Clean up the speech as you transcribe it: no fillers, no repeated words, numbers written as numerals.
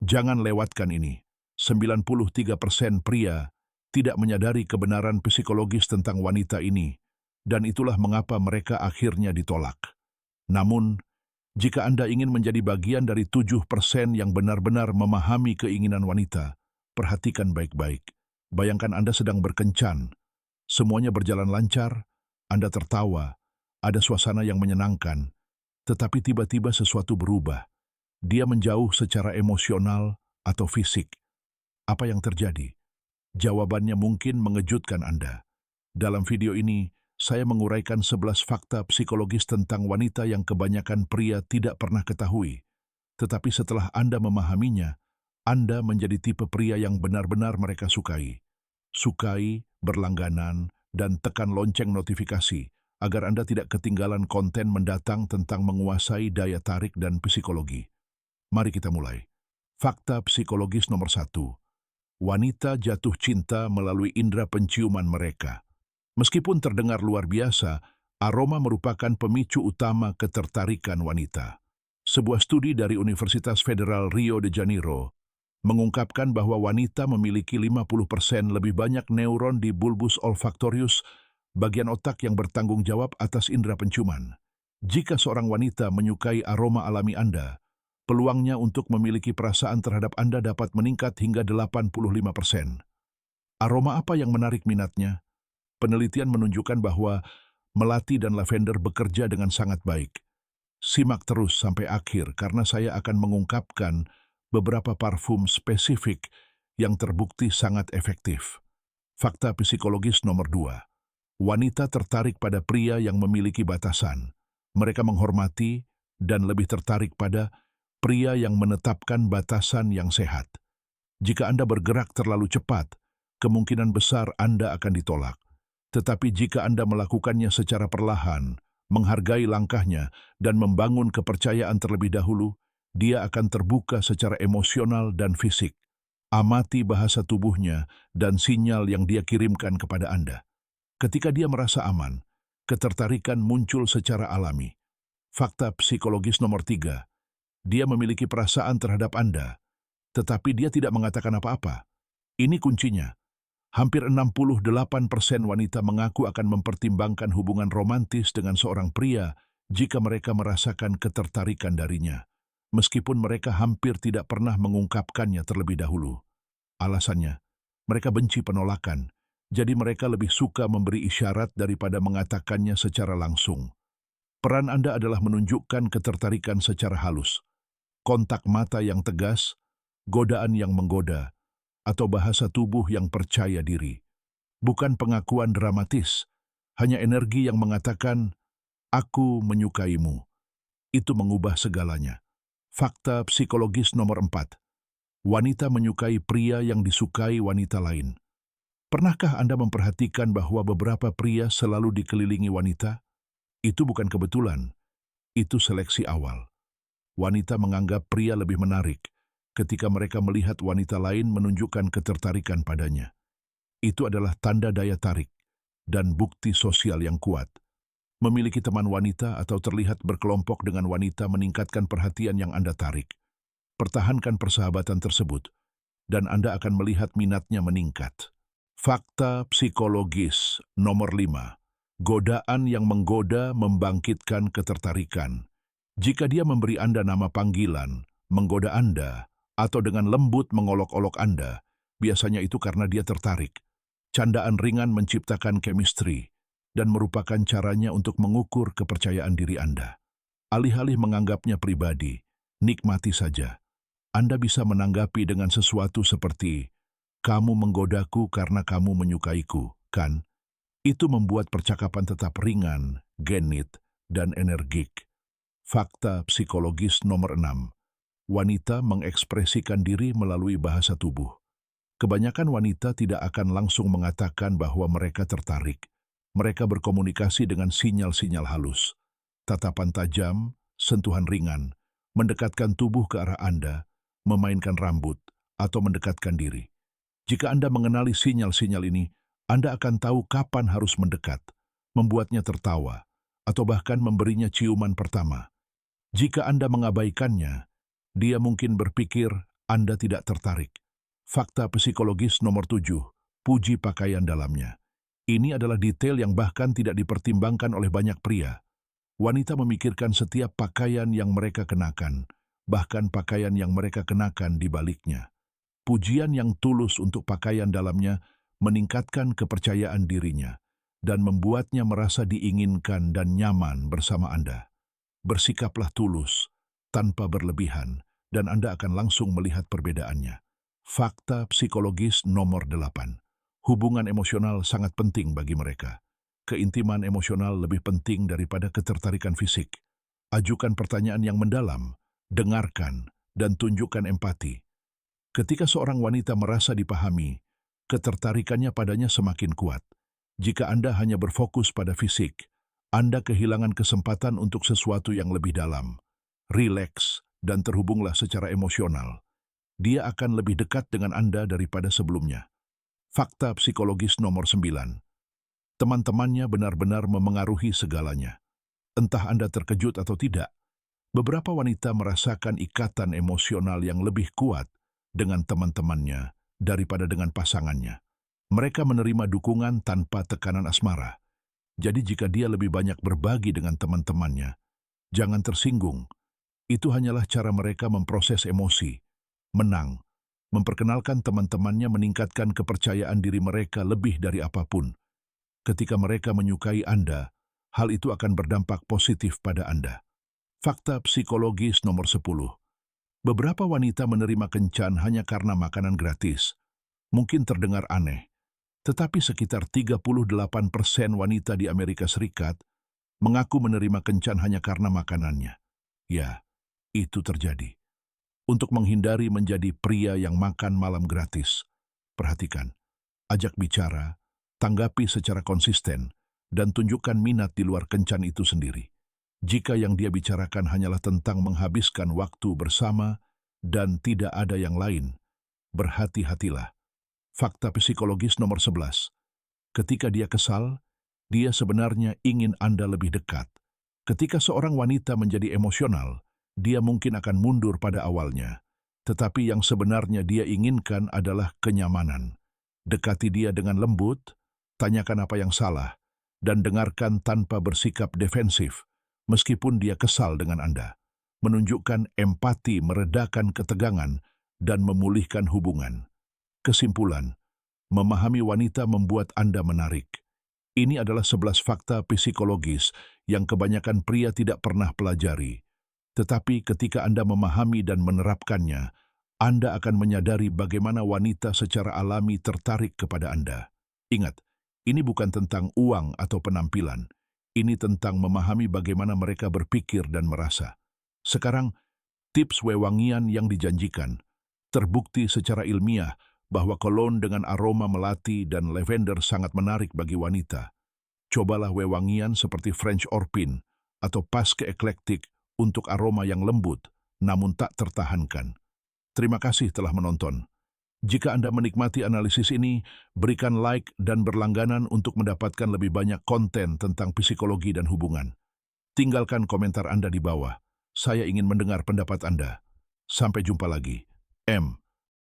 Jangan lewatkan ini. 93% pria tidak menyadari kebenaran psikologis tentang wanita ini, dan itulah mengapa mereka akhirnya ditolak. Namun, jika Anda ingin menjadi bagian dari 7% yang benar-benar memahami keinginan wanita, perhatikan baik-baik. Bayangkan Anda sedang berkencan, semuanya berjalan lancar, Anda tertawa, ada suasana yang menyenangkan, tetapi tiba-tiba sesuatu berubah. Dia menjauh secara emosional atau fisik. Apa yang terjadi? Jawabannya mungkin mengejutkan Anda. Dalam video ini, saya menguraikan 11 fakta psikologis tentang wanita yang kebanyakan pria tidak pernah ketahui. Tetapi setelah Anda memahaminya, Anda menjadi tipe pria yang benar-benar mereka sukai. Sukai, berlangganan, dan tekan lonceng notifikasi agar Anda tidak ketinggalan konten mendatang tentang menguasai daya tarik dan psikologi. Mari kita mulai. Fakta psikologis nomor 1. Wanita jatuh cinta melalui indera penciuman mereka. Meskipun terdengar luar biasa, aroma merupakan pemicu utama ketertarikan wanita. Sebuah studi dari Universitas Federal Rio de Janeiro mengungkapkan bahwa wanita memiliki 50% lebih banyak neuron di bulbus olfaktorius, bagian otak yang bertanggung jawab atas indera penciuman. Jika seorang wanita menyukai aroma alami Anda, peluangnya untuk memiliki perasaan terhadap Anda dapat meningkat hingga 85%. Aroma apa yang menarik minatnya? Penelitian menunjukkan bahwa melati dan lavender bekerja dengan sangat baik. Simak terus sampai akhir karena saya akan mengungkapkan beberapa parfum spesifik yang terbukti sangat efektif. Fakta psikologis nomor 2. Wanita tertarik pada pria yang memiliki batasan. Mereka menghormati dan lebih tertarik pada pria yang menetapkan batasan yang sehat. Jika Anda bergerak terlalu cepat, kemungkinan besar Anda akan ditolak. Tetapi jika Anda melakukannya secara perlahan, menghargai langkahnya, dan membangun kepercayaan terlebih dahulu, dia akan terbuka secara emosional dan fisik. Amati bahasa tubuhnya dan sinyal yang dia kirimkan kepada Anda. Ketika dia merasa aman, ketertarikan muncul secara alami. Fakta psikologis nomor 3. Dia memiliki perasaan terhadap Anda, tetapi dia tidak mengatakan apa-apa. Ini kuncinya. Hampir 68% wanita mengaku akan mempertimbangkan hubungan romantis dengan seorang pria jika mereka merasakan ketertarikan darinya, meskipun mereka hampir tidak pernah mengungkapkannya terlebih dahulu. Alasannya, mereka benci penolakan, jadi mereka lebih suka memberi isyarat daripada mengatakannya secara langsung. Peran Anda adalah menunjukkan ketertarikan secara halus. Kontak mata yang tegas, godaan yang menggoda, atau bahasa tubuh yang percaya diri. Bukan pengakuan dramatis, hanya energi yang mengatakan, "Aku menyukaimu." Itu mengubah segalanya. Fakta psikologis nomor 4. Wanita menyukai pria yang disukai wanita lain. Pernahkah Anda memperhatikan bahwa beberapa pria selalu dikelilingi wanita? Itu bukan kebetulan, itu seleksi awal. Wanita menganggap pria lebih menarik ketika mereka melihat wanita lain menunjukkan ketertarikan padanya. Itu adalah tanda daya tarik dan bukti sosial yang kuat. Memiliki teman wanita atau terlihat berkelompok dengan wanita meningkatkan perhatian yang Anda tarik. Pertahankan persahabatan tersebut, dan Anda akan melihat minatnya meningkat. Fakta psikologis nomor 5. Godaan yang menggoda membangkitkan ketertarikan. Jika dia memberi Anda nama panggilan, menggoda Anda, atau dengan lembut mengolok-olok Anda, biasanya itu karena dia tertarik. Candaan ringan menciptakan chemistry dan merupakan caranya untuk mengukur kepercayaan diri Anda. Alih-alih menganggapnya pribadi, nikmati saja. Anda bisa menanggapi dengan sesuatu seperti, "Kamu menggodaku karena kamu menyukaiku, kan?" Itu membuat percakapan tetap ringan, genit, dan energik. Fakta psikologis nomor 6. Wanita mengekspresikan diri melalui bahasa tubuh. Kebanyakan wanita tidak akan langsung mengatakan bahwa mereka tertarik. Mereka berkomunikasi dengan sinyal-sinyal halus. Tatapan tajam, sentuhan ringan, mendekatkan tubuh ke arah Anda, memainkan rambut, atau mendekatkan diri. Jika Anda mengenali sinyal-sinyal ini, Anda akan tahu kapan harus mendekat, membuatnya tertawa, atau bahkan memberinya ciuman pertama. Jika Anda mengabaikannya, dia mungkin berpikir Anda tidak tertarik. Fakta psikologis nomor 7, puji pakaian dalamnya. Ini adalah detail yang bahkan tidak dipertimbangkan oleh banyak pria. Wanita memikirkan setiap pakaian yang mereka kenakan, bahkan pakaian yang mereka kenakan di baliknya. Pujian yang tulus untuk pakaian dalamnya meningkatkan kepercayaan dirinya dan membuatnya merasa diinginkan dan nyaman bersama Anda. Bersikaplah tulus, tanpa berlebihan, dan Anda akan langsung melihat perbedaannya. Fakta psikologis nomor 8. Hubungan emosional sangat penting bagi mereka. Keintiman emosional lebih penting daripada ketertarikan fisik. Ajukan pertanyaan yang mendalam, dengarkan, dan tunjukkan empati. Ketika seorang wanita merasa dipahami, ketertarikannya padanya semakin kuat. Jika Anda hanya berfokus pada fisik, Anda kehilangan kesempatan untuk sesuatu yang lebih dalam. Rileks dan terhubunglah secara emosional. Dia akan lebih dekat dengan Anda daripada sebelumnya. Fakta psikologis nomor 9. Teman-temannya benar-benar memengaruhi segalanya. Entah Anda terkejut atau tidak, beberapa wanita merasakan ikatan emosional yang lebih kuat dengan teman-temannya daripada dengan pasangannya. Mereka menerima dukungan tanpa tekanan asmara. Jadi jika dia lebih banyak berbagi dengan teman-temannya, jangan tersinggung. Itu hanyalah cara mereka memproses emosi. Menang, memperkenalkan teman-temannya meningkatkan kepercayaan diri mereka lebih dari apapun. Ketika mereka menyukai Anda, hal itu akan berdampak positif pada Anda. Fakta psikologis nomor 10. Beberapa wanita menerima kencan hanya karena makanan gratis. Mungkin terdengar aneh, tetapi sekitar 38% wanita di Amerika Serikat mengaku menerima kencan hanya karena makanannya. Ya, itu terjadi. Untuk menghindari menjadi pria yang makan malam gratis, perhatikan, ajak bicara, tanggapi secara konsisten, dan tunjukkan minat di luar kencan itu sendiri. Jika yang dia bicarakan hanyalah tentang menghabiskan waktu bersama dan tidak ada yang lain, berhati-hatilah. Fakta psikologis nomor 11. Ketika dia kesal, dia sebenarnya ingin Anda lebih dekat. Ketika seorang wanita menjadi emosional, dia mungkin akan mundur pada awalnya. Tetapi yang sebenarnya dia inginkan adalah kenyamanan. Dekati dia dengan lembut, tanyakan apa yang salah, dan dengarkan tanpa bersikap defensif, meskipun dia kesal dengan Anda. Menunjukkan empati meredakan ketegangan dan memulihkan hubungan. Kesimpulan, memahami wanita membuat Anda menarik. Ini adalah 11 fakta psikologis yang kebanyakan pria tidak pernah pelajari. Tetapi ketika Anda memahami dan menerapkannya, Anda akan menyadari bagaimana wanita secara alami tertarik kepada Anda. Ingat, ini bukan tentang uang atau penampilan. Ini tentang memahami bagaimana mereka berpikir dan merasa. Sekarang, tips wewangian yang dijanjikan. Terbukti secara ilmiah bahwa kolon dengan aroma melati dan lavender sangat menarik bagi wanita. Cobalah wewangian seperti French Orpin atau Pasque Eclectic untuk aroma yang lembut, namun tak tertahankan. Terima kasih telah menonton. Jika Anda menikmati analisis ini, berikan like dan berlangganan untuk mendapatkan lebih banyak konten tentang psikologi dan hubungan. Tinggalkan komentar Anda di bawah. Saya ingin mendengar pendapat Anda. Sampai jumpa lagi. M.